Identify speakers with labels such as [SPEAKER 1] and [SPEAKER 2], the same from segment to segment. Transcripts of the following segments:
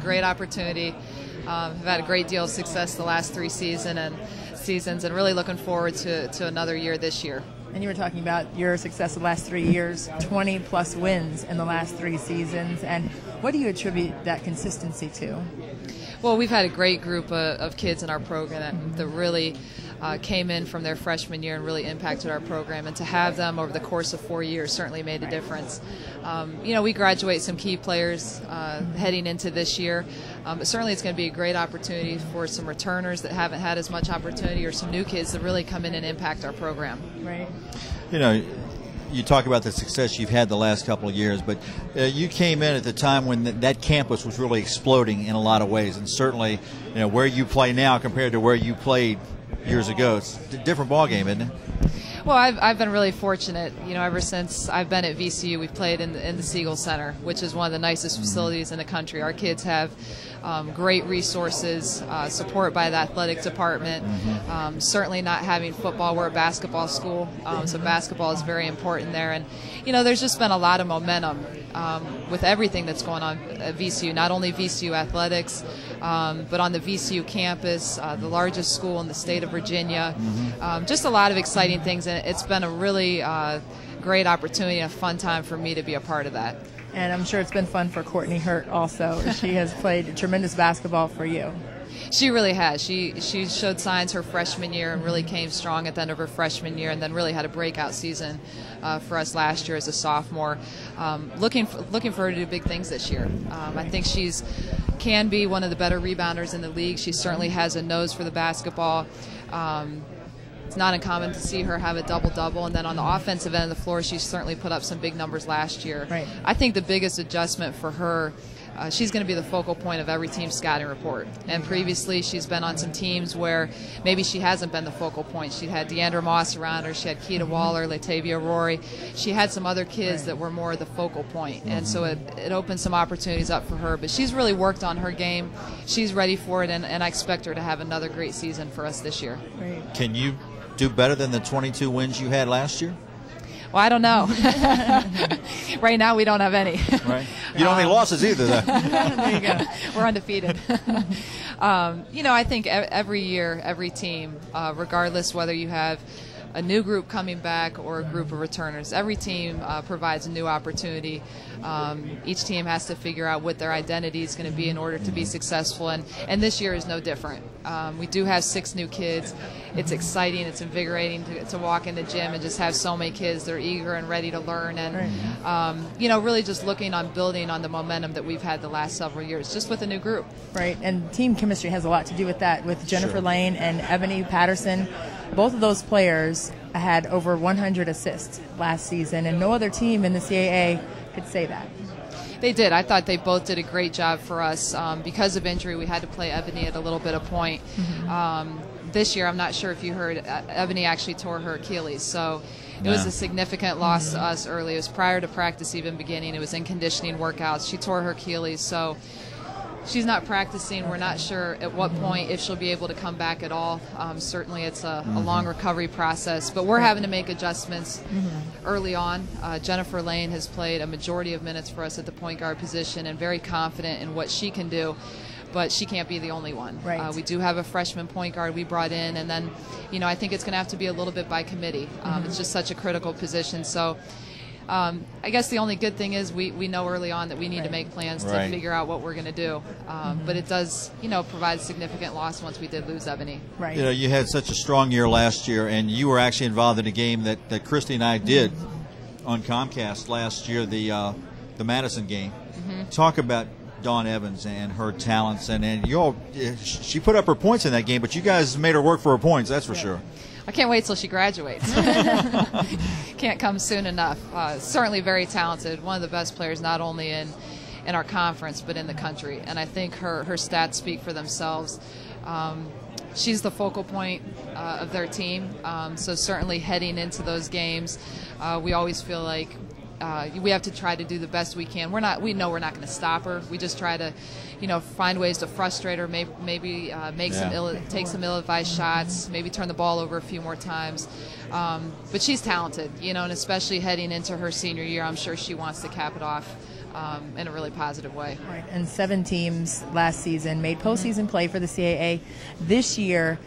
[SPEAKER 1] Great opportunity. Have had a great deal of success the last three seasons and really looking forward to another year this year.
[SPEAKER 2] And you were talking about your success the last 3 years, 20-plus wins in the last 3 seasons. And what do you attribute that consistency to?
[SPEAKER 1] Well, we've had a great group of kids in our program that really came in from their freshman year and really impacted our program. And to have them over the course of 4 years certainly made a difference. We graduate some key players heading into this year. But certainly it's going to be a great opportunity for some returners that haven't had as much opportunity or some new kids that really come in and impact our program.
[SPEAKER 2] Right.
[SPEAKER 3] You talk about the success you've had the last couple of years, but you came in at the time when that campus was really exploding in a lot of ways. And certainly, where you play now compared to where you played years ago, it's a different ballgame, isn't it?
[SPEAKER 1] Well, I've been really fortunate. Ever since I've been at VCU, we've played in the Siegel Center, which is one of the nicest facilities in the country. Our kids have great resources, support by the athletic department. Certainly not having football, we're a basketball school, so basketball is very important there. And there's just been a lot of momentum with everything that's going on at VCU. Not only VCU athletics, but on the VCU campus, the largest school in the state of Virginia. Just a lot of exciting things, and it's been a really great opportunity and a fun time for me to be a part of that.
[SPEAKER 2] And I'm sure it's been fun for Courtney Hurt also. She has played tremendous basketball for you.
[SPEAKER 1] She really has. She showed signs her freshman year and really came strong at the end of her freshman year, and then really had a breakout season for us last year as a sophomore. Looking for her to do big things this year. I think can be one of the better rebounders in the league. She certainly has a nose for the basketball. It's not uncommon to see her have a double-double, and then on the offensive end of the floor, she certainly put up some big numbers last year.
[SPEAKER 2] Right.
[SPEAKER 1] I think the biggest adjustment for her, she's going to be the focal point of every team's scouting report. And previously, she's been on some teams where maybe she hasn't been the focal point. She had Deandra Moss around her. She had Keita Waller, Latavia Rory. She had some other kids that were more the focal point. And so it opened some opportunities up for her. But she's really worked on her game. She's ready for it, and I expect her to have another great season for us this year.
[SPEAKER 2] Right.
[SPEAKER 3] Can you do better than the 22 wins you had last year?
[SPEAKER 1] Well, I don't know. Right now, we don't have any.
[SPEAKER 3] Right. You don't have any losses either, though.
[SPEAKER 1] There you go. We're undefeated. I think every year, every team, regardless whether you have a new group coming back or a group of returners, every team provides a new opportunity. Each team has to figure out what their identity is going to be in order to be successful, and this year is no different. We do have 6 new kids. It's exciting. It's invigorating to walk in the gym and just have so many kids. They're eager and ready to learn, and really just looking on building on the momentum that we've had the last several years, just with a new group.
[SPEAKER 2] Right, and team chemistry has a lot to do with that. With Jennifer Lane and Ebony Patterson, both of those players had over 100 assists last season, and no other team in the CAA could say that.
[SPEAKER 1] They did. I thought they both did a great job for us. Because of injury, we had to play Ebony at a little bit of point. This year, I'm not sure if you heard, Ebony actually tore her Achilles, so it was a significant loss to us early. It was prior to practice even beginning. It was in conditioning workouts. She tore her Achilles, so she's not practicing. We're not sure at what point if she'll be able to come back at all. Certainly it's a long recovery process, but we're having to make adjustments early on. Jennifer Lane has played a majority of minutes for us at the point guard position and very confident in what she can do, but she can't be the only one.
[SPEAKER 2] Right.
[SPEAKER 1] We do have a freshman point guard we brought in, and then I think it's going to have to be a little bit by committee. It's just such a critical position. So I guess the only good thing is we know early on that we need to make plans to figure out what we're going to do. But it does, provide a significant loss once we did lose Ebony.
[SPEAKER 2] Right.
[SPEAKER 3] You had such a strong year last year, and you were actually involved in a game that Christy and I did on Comcast last year, the Madison game. Talk about Dawn Evans and her talents, and she put up her points in that game, but you guys made her work for her points, that's for sure.
[SPEAKER 1] I can't wait till she graduates. Can't come soon enough. Certainly very talented, one of the best players not only in our conference but in the country. And I think her stats speak for themselves. She's the focal point of their team. So certainly heading into those games, we always feel like we have to try to do the best we can. We know we're not going to stop her. We just try to, find ways to frustrate her. Maybe take some ill-advised shots. Maybe turn the ball over a few more times. But she's talented, and especially heading into her senior year, I'm sure she wants to cap it off in a really positive way.
[SPEAKER 2] Right. And 7 teams last season made postseason play for the CAA. This year,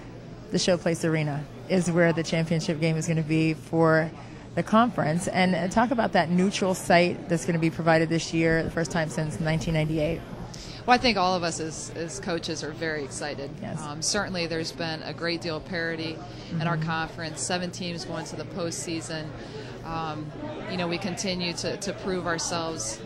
[SPEAKER 2] the Showplace Arena is where the championship game is going to be for the conference. And talk about that neutral site that's going to be provided this year, the first time since 1998.
[SPEAKER 1] Well, I think all of us as coaches are very excited.
[SPEAKER 2] Yes.
[SPEAKER 1] Certainly there's been a great deal of parity in our conference, 7 teams going to the postseason. We continue to prove ourselves,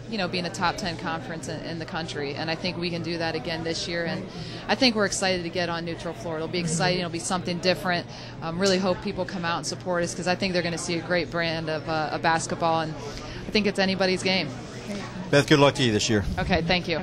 [SPEAKER 1] being a top 10 conference in the country. And I think we can do that again this year. And I think we're excited to get on neutral floor. It'll be exciting. It'll be something different. Really hope people come out and support us because I think they're going to see a great brand of basketball. And I think it's anybody's game.
[SPEAKER 3] Beth, good luck to you this year.
[SPEAKER 1] Okay, thank you.